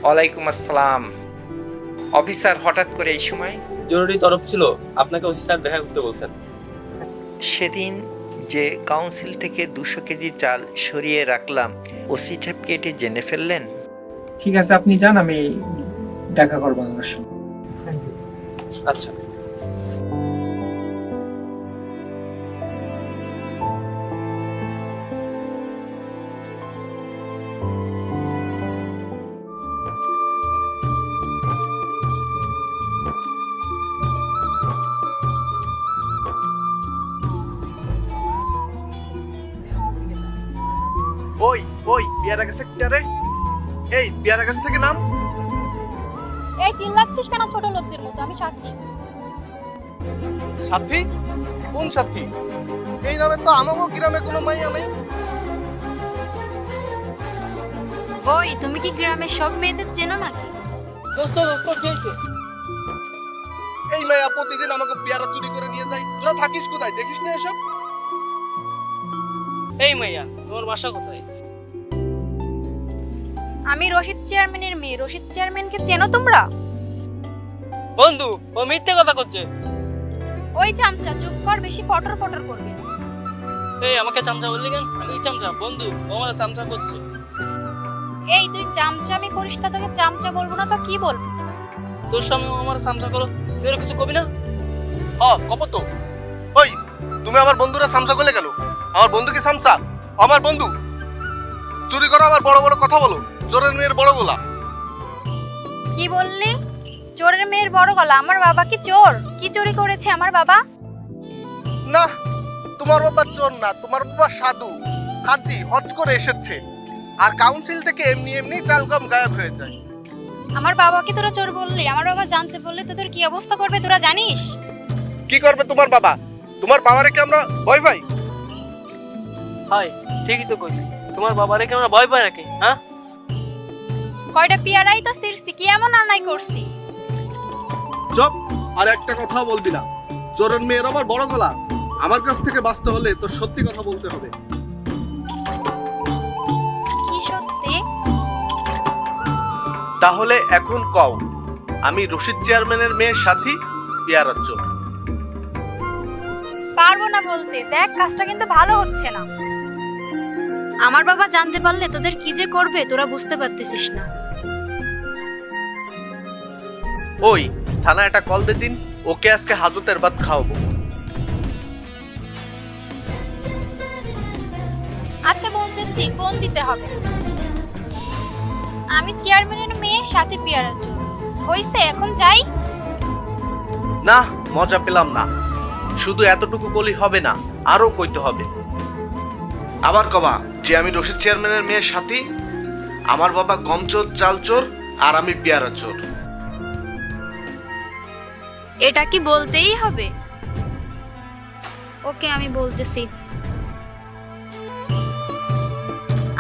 ওয়ালাইকুম আসসালাম। অফিসার, হঠাৎ করে এই সময়? জরুরি তরফ ছিল, আপনাকে ওসি স্যার দেখা করতে বলছেন। সেদিন যে কাউন্সিল থেকে 200 কেজি চাল সরিয়ে রাখলাম, ওসি সাহেবকে এটি জেনে ফেললেন? ঠিক আছে, আপনি যান, আমি দেখা করবো আমার সঙ্গে। আচ্ছা। ওই ওই বিয়ারা গাছে রে, এই বিয়ারা গাছ থেকে নাম। এই চিল্লাচ্ছিস কেন ছোট লোকদের মতো? আমি সাথী। সাথী? কোন সাথী? এই নামে তো আমাগো গ্রামে কোনো মাইয়া নেই। ওই, তুমি কি গ্রামের সব মেয়েদের চেনো নাকি? দোস্ত দোস্ত কি হয়েছে? এই মাইয়া প্রতিদিন আমাকে পেয়ারা চুরি করে নিয়ে যায়। তোরা থাকিস কোথায়, দেখিস না এসব? এই মাইয়া, তোমার বাসা কোথায়? আমি রশিদ চেয়ারম্যানের মেয়ে। রশিদ চেয়ারম্যানকে চেনো তোমরা? বন্ধু, ও মিথ্যে কথা করছে। ওই চামচা, চুপ কর, বেশি পটর পটর করবে। এই আমাকে চামচা বললি কেন? আমি চামচা? বন্ধু, ও আমার চামচা করছে। এই তুই চামচামি করিস, তা তোকে চামচা বলবো না তো কি বলবো? তোর সামনে ও আমার চামচা করো, তুই আর কিছু কবি না? কব তো। ওই তুমি আমার বন্ধুরা সামসা করলে কেন? আমার বন্ধু কি সামসা? আমার বন্ধু চুরি করো, আবার বড় বড় কথা বলো। চোরের মেয়ের বড় গোলা। কি বললি? চোরের মেয়ের বড় গলা? আমার বাবা কি চোর? কি চুরি করেছে আমার বাবা? না, তোমার বাবা চোর না, তোমার বাবা সাধু, হাজি, হজ করে এসেছে। আর কাউন্সিল থেকে এমনি এমনি চাল কম গায়েব হয়ে যায়। আমার বাবাকে তোরা চোর বললি? আমার বাবা জানতে বললে তোদের কি অবস্থা করবে তোরা জানিস? কি করবে তোমার বাবা? তোমার বাবারে কি আমরা ভয় পাই? হাই, ঠিকই তো কইলি। তোমার বাবারে কি আমরা ভয় পাই নাকি? হ্যাঁ, কয়টা পিয়ারাই তো সিরছি, কি এমন অন্যায় করছি? চুপ, আর একটা কথা বলবি না। চোরের মেয়ের আবার বড় গলা। আমার কাছ থেকে বাঁচতে হলে তোর সত্যি কথা বলতে হবে। কি সত্যি? তাহলে এখন কও, আমি রশিদ চেয়ারম্যানের মেয়ের সাথী পেয়ারার চোর। পারবো না বলতে। দেখ, কাজটা কিন্তু ভালো হচ্ছে না। আমার বাবা জানতে পারলে তোদের কি যে করবে তোরা বুঝতে পারতেছিস না। ওই থানা একটা কল দে দিন, ওকে আজকে হাজতের ভাত খাওয়াবো। আচ্ছা বলতেছি, ফোন দিতে হবে। আমি চেয়ারম্যানের মেয়ে, সাথে পেয়ারার জন্য হইছে, এখন যাই। না, মজা পেলাম না। শুধু এতটুকু বলি হবে না, আরো কইতে হবে। আবার কবা যে আমি রশিদ চেয়ারম্যানের মেয়ের সাথী, আমার বাবা গম চোর, চাল চোর, আর আমি পেয়ারা চোর। এটা কি বলতেই হবে? ওকে, আমি বলতেছি।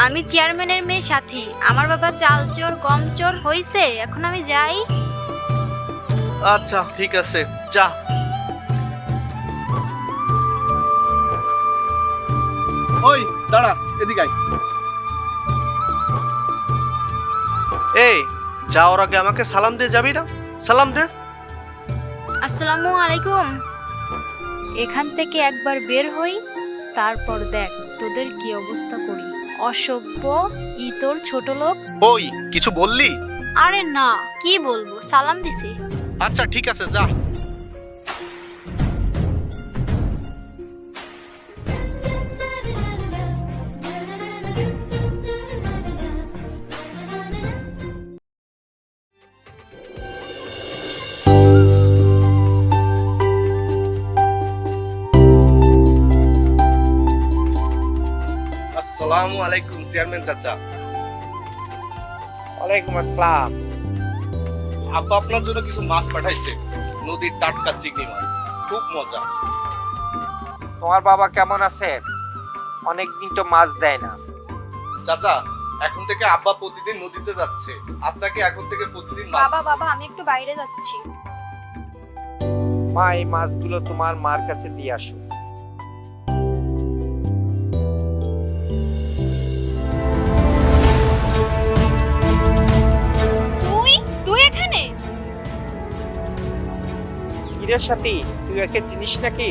আমি চেয়ারম্যানের মেয়ে সাথী, আমার বাবা চাল চোর, গম চোর হইছে, এখন আমি যাই। আচ্ছা ঠিক আছে, যা। ওই দাঁড়া, এদিকে আয়। এই যাওয়ার আগে আমাকে সালাম দিয়ে যাবি না? সালাম দে। আসসালামু আলাইকুম। এখান থেকে একবার বের হই, তারপর দেখ তোদের কি অবস্থা করি। অসভ্য, ইতর, ছোট লোক। ওই কিছু বললি? আরে না, কি বলবো, সালাম দিছি। আচ্ছা ঠিক আছে, যা। আসসালামু আলাইকুম চেয়ারম্যান চাচা। ওয়ালাইকুম আসসালাম। আব্বা আপনার জন্য কিছু মাছ পাঠাইছে, নদীর টাটকা চিংড়ি মাছ, খুব মজা। তোমার বাবা কেমন আছে? অনেকদিন তো মাছ দেয় না। চাচা, এখন থেকে আব্বা প্রতিদিন নদীতে যাচ্ছে, আপনাকে এখন থেকে প্রতিদিন মাছ। বাবা আমি একটু বাইরে যাচ্ছি। মা, এই মাছগুলো তোমার মার কাছে দিয়ে আসো। কিরে সাথী, তুই একে চিনিস নাকি?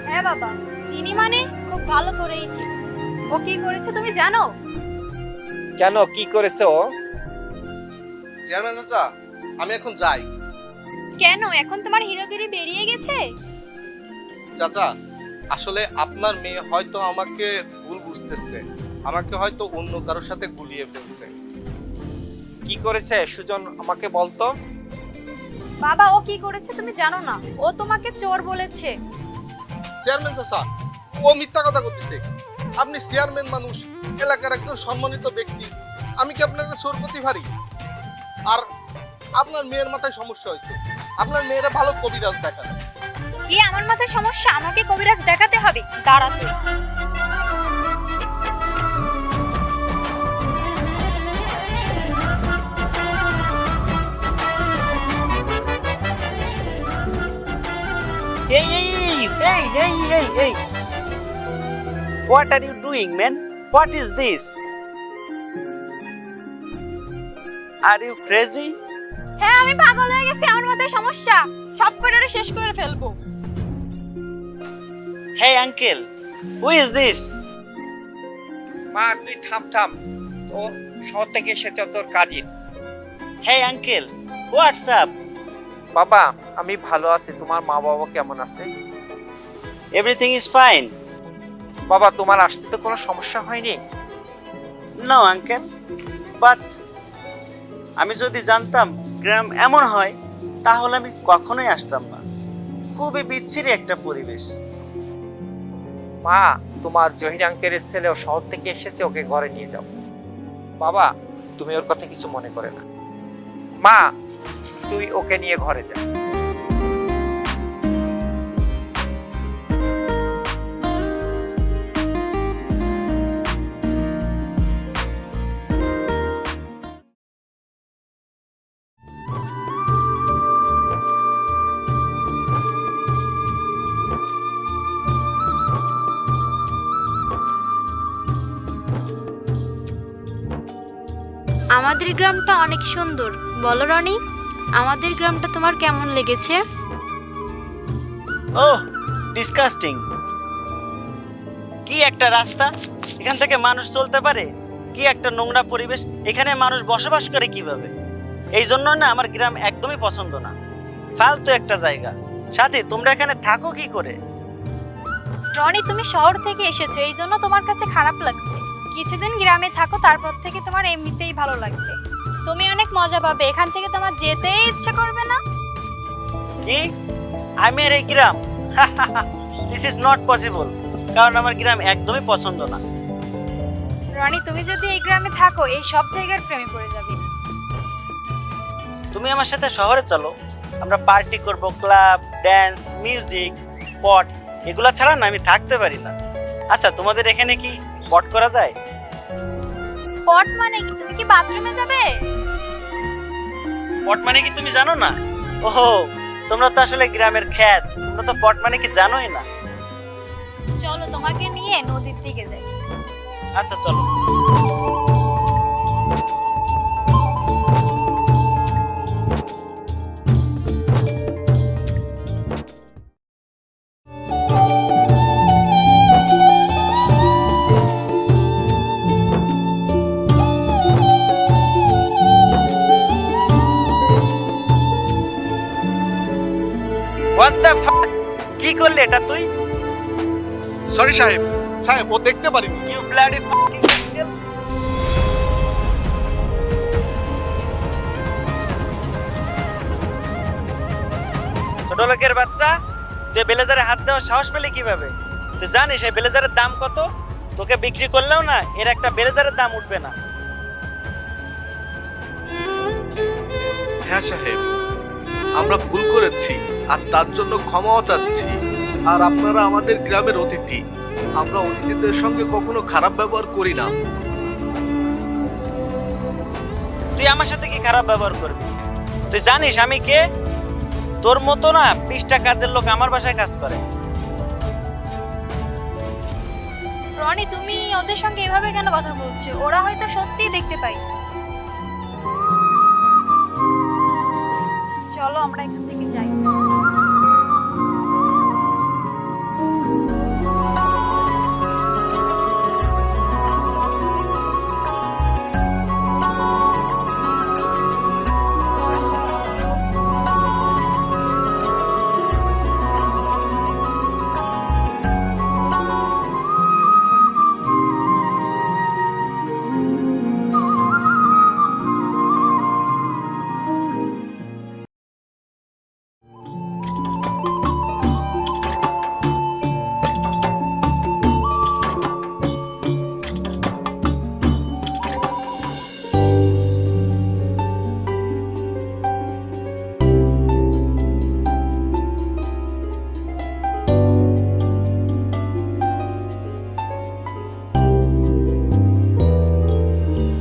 হ্যাঁ বাবা, চিনি মানে খুব ভালো করেই চিনি। ও কি করেছে তুমি জানো? কেন, কি করেছে ও? চেয়ারম্যান চাচা, আমি এখন যাই। কেন, এখন তোমার হিরোগিরি বেরিয়ে গেছে? চাচা, আসলে আপনার মেয়ে হয়তো আমাকে ভুল বুঝতেছে, আমাকে হয়তো অন্য কারোর সাথে গুলিয়ে ফেলছে। কি করেছে সুজন, আমাকে বলতো। বাবা, ও কি করেছে তুমি জানো না? ও তোমাকে চোর বলেছে। চেয়ারম্যান চাচা, ও মিথ্যা কথা করতেছে। আপনি চেয়ারম্যান মানুষ, এলাকার একজন সম্মানিত ব্যক্তি, আমি কি আপনাকে চোর করতে পারি? আর আপনার মেয়ের মাথায় সমস্যা হয়েছে, আপনার মেয়েরা ভালো কবিরাজ দেখান। কি আমার মাথায় সমস্যা? আমাকে কবিরাজ দেখাতে হবে? দাঁড়াতে। Hey. What are you doing, man? What is this? Are you crazy? হ্যাঁ, আমি পাগল হয়ে গেছি, আমার মাথায় সমস্যা। সব কটারে শেষ করে ফেলবো। Hey, uncle. Who is this? মা, তুই থাম। ও শহর থেকে এসেছে, তোর কাজে। Hey, uncle. What's up? বাবা, আমি ভালো আছি। তোমার মা বাবা কেমন আছে? Everything is fine. বাবা, তোমার আসতে তো কোনো সমস্যা হয়নি? No, uncle. But আমি যদি জানতাম গ্রাম এমন হয় তাহলে আমি কখনোই আসতাম না। খুবই বিচ্ছিরি একটা পরিবেশ। মা, তোমার জহির আঙ্কেলের ছেলেও শহর থেকে এসেছে, ওকে ঘরে নিয়ে যাও। বাবা, তুমি ওর কথা কিছু মনে করে না। মা, তুই ওকে নিয়ে ঘরে যা। আমাদের গ্রামটা অনেক সুন্দর, বলো রনি? আমাদের গ্রামটা তোমার কেমন লেগেছে? ওহ, ডিসকাস্টিং। কি একটা রাস্তা, এখান থেকে মানুষ চলতে পারে? কি একটা নোংরা পরিবেশ, এখানে মানুষ বসবাস করে কিভাবে? এই জন্য না আমার গ্রাম একদমই পছন্দ না, ফালতু একটা জায়গা। সাথী, তোমরা এখানে থাকো কি করে? রনি, তুমি শহর থেকে এসেছো, এই জন্য তোমার কাছে খারাপ লাগছে। কিছুদিন গ্রামে থাকো, তারপর থেকে তোমার এমনিতেই ভালো লাগবে। তুমি অনেক মজা পাবে, এখান থেকে তোমার যেতেই ইচ্ছে করবে না। কি, আমি আর এই গ্রাম? দিস ইজ নট পসিবল, কারণ আমার গ্রাম একদমই পছন্দ না। রনি, তুমি যদি এই গ্রামে থাকো, এই সব জায়গার প্রেমে পড়ে যাবে। তুমি আমার সাথে শহরে চলো, আমরা পার্টি করব, ক্লাব, ড্যান্স, মিউজিক, পট, এগুলা ছাড়া না আমি থাকতে পারি না। আচ্ছা, তোমাদের এখানে কি পট করা যায়? পট মানে কি? তুমি কি বাথরুমে যাবে? পট মানে কি তুমি জানো না? ওহো, তোমরা তো আসলে গ্রামের খ্যাত, তোমরা তো পট মানে কি জানোই না। চলো, তোমাকে নিয়ে নদীর দিকে যাই। আচ্ছা চলো। What the fuck? কি করলি এটা তুই? সরি সাহেব, ও দেখতে পারিনি। You bloody fucking idiot! ছোট লোকের বাচ্চা, তুই ব্লেজারে হাত দেওয়ার সাহস পেলে কিভাবে? তুই জানিস এই ব্লেজারের দাম কত? তোকে বিক্রি করলেও না এর একটা ব্লেজারের দাম উঠবে না। হ্যাঁ সাহেব, আমরা ভুল করেছি আর তার জন্য ক্ষমাও চাচ্ছি। আর আপনারা আমাদের গ্রামের অতিথি, আমরা অতিথিদের সঙ্গে কখনো খারাপ ব্যবহার করি না। তুই আমার সাথে কি খারাপ ব্যবহার করবি? তুই জানিস আমি কে? তোর মতো না 20টা কাজের লোক আমার বাসায় কাজ করে। রনি, তুমি ওদের সঙ্গে এভাবে কেন কথা বলছো? ওরা হয়তো সত্যিই দেখতে পাই। চলো আমরা এখান থেকে যাই।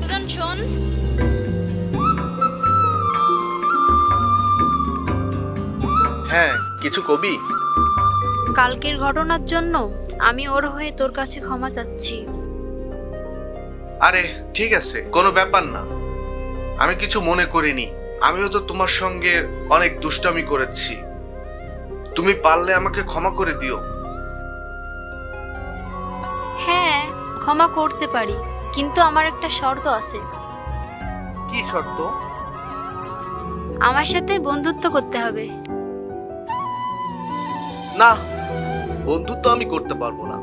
সুজন শোন, হ্যাঁ, কিছু কবি? কালকের ঘটনার জন্য আমি ওর হয়ে তোর কাছে ক্ষমা চাচ্ছি। আরে ঠিক আছে, কোনো ব্যাপার না। আমি কিছু মনে করিনি। আমিও তো তোমার সঙ্গে অনেক দুষ্টামি করেছি। তুমি পারলে আমাকে ক্ষমা করে দিও। হ্যাঁ, ক্ষমা করতে পারি, কিন্তু আমার একটা শর্ত আছে। কি শর্ত? আমার সাথে বন্ধুত্ব করতে হবে। না, বন্ধুত্ব আমি করতে পারবো না।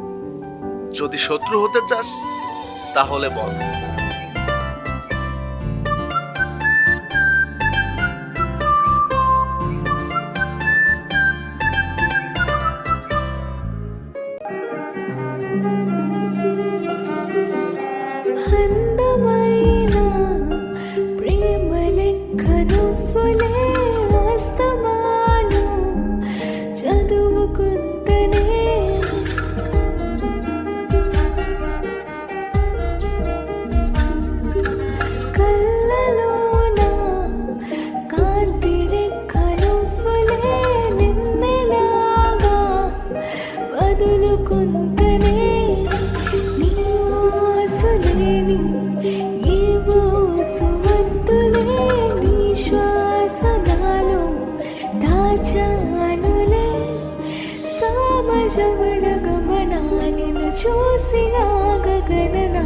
যদি শত্রু হতে চাস তাহলে বল। అందమైన ప్రేమ లెక్కను ఫులే అస్తమాను చదువుకుంటనే కళ్ళలోన కాంతి రెక్కను ఫులే నిన్నెలాగా వదులుకుంటనే నీ మోసలేని ఈ మోసవద్దులే నీ శ్వాస నాలో దాచానులే సామజవడ గమనా నిన్ను చూసి ఆగగననా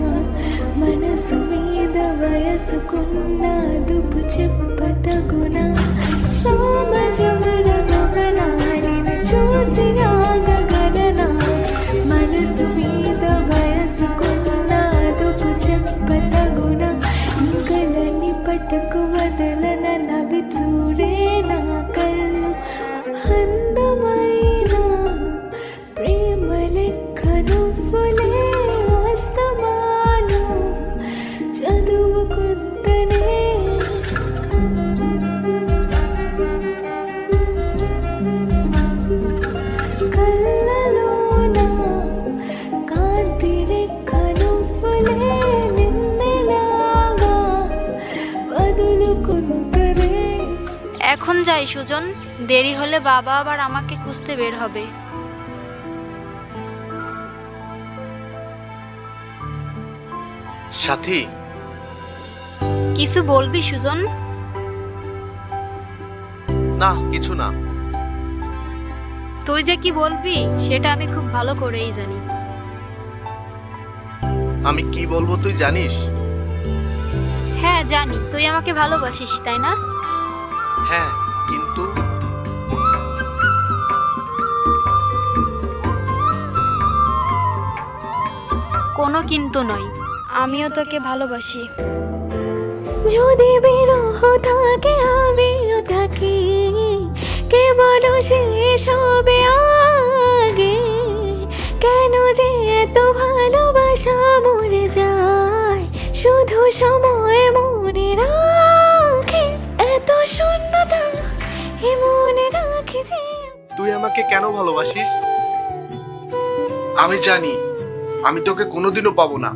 మనసు మీద వయసుకున్న దుపు చెప్పతగునా సామజవడ గమనా నిన్ను చూసి ఆగగననా మనసు మీద వయసుకున్న దుపు చెప్పతగునా ఇంకలని పట్టుకు వదలన నవి చూడే నా కళ్ళు అందమైన ప్రేమ లెక్కను ఫులే అస్తమాను చదువుకుంటనే కళ్ళలోన కాంతి రెక్కను ఫులే నిన్నెలాగా వదులుకుంటనే। এখন যাই সুজন, দেরি হলে বাবা আবার আমাকে খুঁজতে বের হবে। সাথী, কিছু বলবি সুজন? না কিছু না। তুই যে কি বলবি সেটা আমি খুব ভালো করেই জানি। আমি কি বলবো তুই জানিস? হ্যাঁ জানি, তুই আমাকে ভালোবাসিস তাই না? হ্যাঁ, কিন্তু কোনো কিন্তু নয়, আমিও তোকে ভালোবাসি। যদি বিরহ থাকে আমিও থাকি, কেবল শেষ হবে আগে। কেন যে এত ভালোবাসা মরে যায়, শুধু সময় মনে রাখে। এত শূন্যতা এ মনে রাখে যে তুই আমাকে কেন ভালোবাসিস? আমি জানি আমি তোকে কোনোদিনও পাবো না।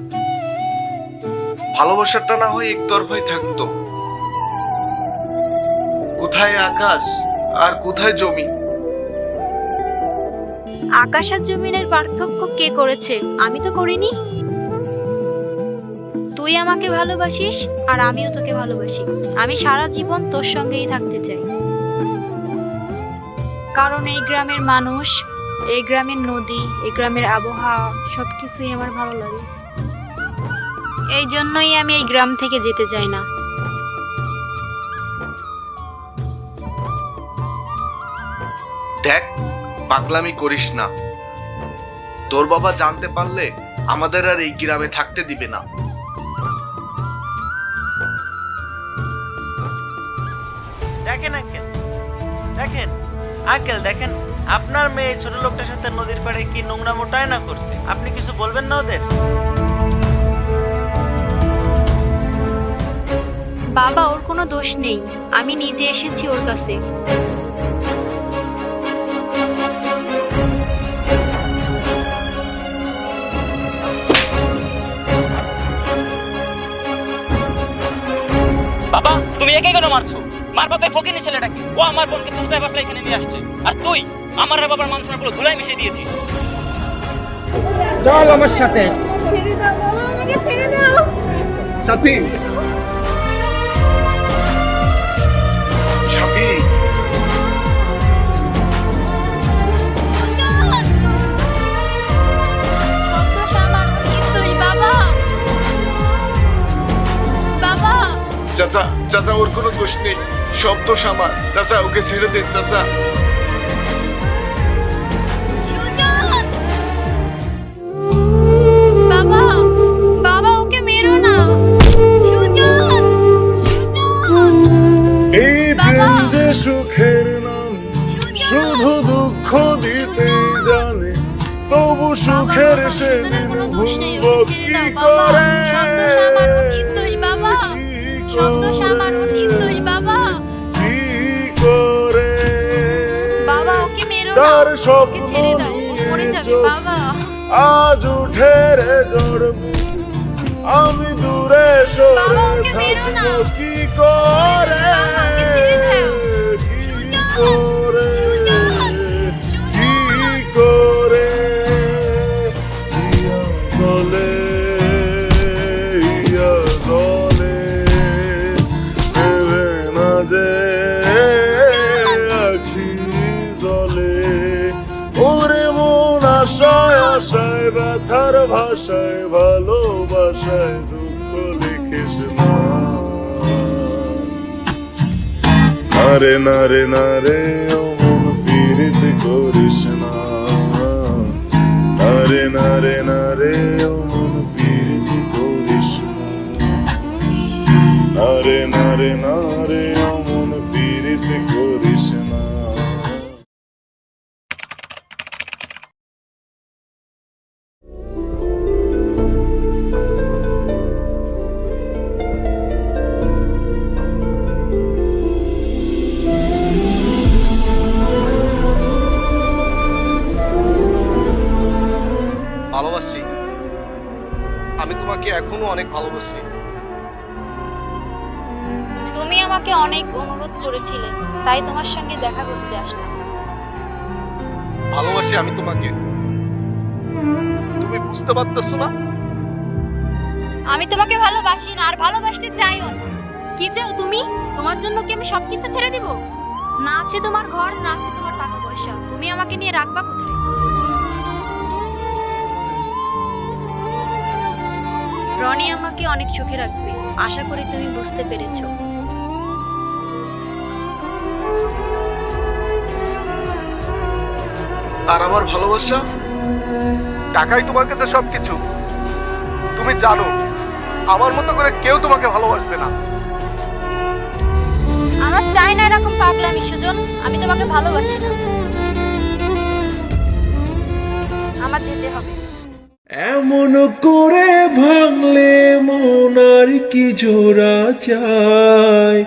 ভালোবাসাটা না হয় একতরফাই থাকতো। কোথায় আকাশ আর কোথায় জমি? আকাশ আর জমিনের পার্থক্য কে করেছে? আমি তো করিনি। তুই আমাকে ভালোবাসিস আর আমিও তোকে ভালোবাসি। আমি সারা জীবন তোর সঙ্গেই থাকতে চাই। কারণ এই গ্রামের মানুষ, এই গ্রামের নদী, এই গ্রামের আবহাওয়া সব কিছুই আমার ভালো লাগে। এই জন্যই আমি এই গ্রাম থেকে যেতে চাই না। দেখ, পাগলামি করিস না। তোর বাবা জানতে পারলে আমাদের আর এই গ্রামে থাকতে দিবে না। দেখেন আঙ্কেল, দেখেন আঙ্কেল, দেখেন আপনার মেয়ে ছোট লোকটার সাথে নদীর পাড়ে কি নোংরা মোটায় না করছে। আপনি কিছু বলবেন না ওদের? বাবা, ওর কোনো দোষ নেই, আমি নিজে এসেছি ওর কাছে। বাবা, তুমি একে কেন মারছো? মারবা তো ফকিনি ছেলেটাকে। ও আমার বোনকে চেষ্টায় বাসলা এখানে নিয়ে আসছে, আর তুই আমার আর বাবার মান সম্মান পুরো ধুলায় মিশিয়ে দিয়েছিস। চল আমার সাথে। ছেড়ে দাও বাবা, আমাকে ছেড়ে দাও। সাথী, সাথী, চাচা, চাচা ওর কোনো দোষ নেই, সব দোষ আমার। চাচা ওকে ছেড়ে দেন চাচা। বাবা, বাবা ওকে মেরো না। সুজন, সুজন, এই প্রেম যে সুখের নাম, শুধু দুঃখ দিতেই জানে, তবু সুখের সেদিন ভুলব কি করে? কি করে তার স্বপ্ন নিয়ে চোখ আজ উঠে রে জড়বু, আমি দূরে সরে থাকবো কি করে? কি করে, কি করে? ইয়া জলে, ইয়া জলে, দেবে না যে আখি জলে। ওরে মন আশায় আশায়, ব্যথার ভাষায়, ভালোবাসায় দুঃখ লিখিস না। নারে নারে নারে অমন পীড়িত করিস না। নারে নারে নারে অমন পীড়িত করিস না। নারে নারে নারে অমন পীড়িত করিস না। ভালোবাসি, আমি তোমাকে এখনো অনেক ভালোবাসি। তুমি আমাকে অনেক অনুরোধ করেছিলে, তাই তোমার সঙ্গে দেখা করতে আসলাম। ভালোবাসি আমি তোমাকে, তুমি বুঝতে পারতেছো না? আমি তোমাকে ভালোবাসি না, আর ভালোবাসতে চাইও না। কি চাও তুমি? তোমার জন্য কি আমি সবকিছু ছেড়ে দিব? না আছে তোমার ঘর, না আছে তোমার টাকা পয়সা, তুমি আমাকে নিয়ে রাখবা কোথায়? রনি আমাকে অনেক সুখে রাখবে, আশা করি তুমি বুঝতে পেরেছো। আর আমার ভালোবাসা, টাকাই তোমার কাছে সবকিছু। তুমি জানো আমার মতো করে কেউ তোমাকে ভালোবাসবে না। আমার চাই না এরকম পাগলামি সুজন, আমি তোমাকে ভালোবাসি না। আমার যেতে হবে। এমন করে ভাঙলে মন আর কি জোড়া চায়,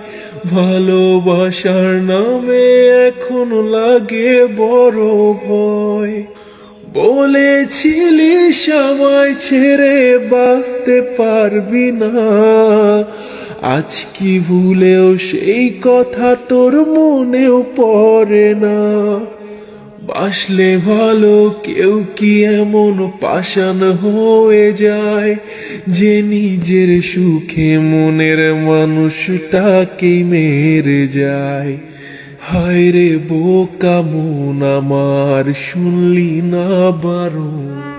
ভালোবাসার নামে এখন লাগে বড় ভয়। বলেছিলি আমায় ছেড়ে বাঁচতে পারবি না, আজ কি ভুলেও সেই কথা তোর মনেও পড়ে না। বাসলে ভালো কেউ কি এমন পাষাণ হয়ে যায়, যে নিজের সুখে মনের মানুষটাকে মেরে যায়। হায় রে বোকা মন আমার শুনলি না বারণ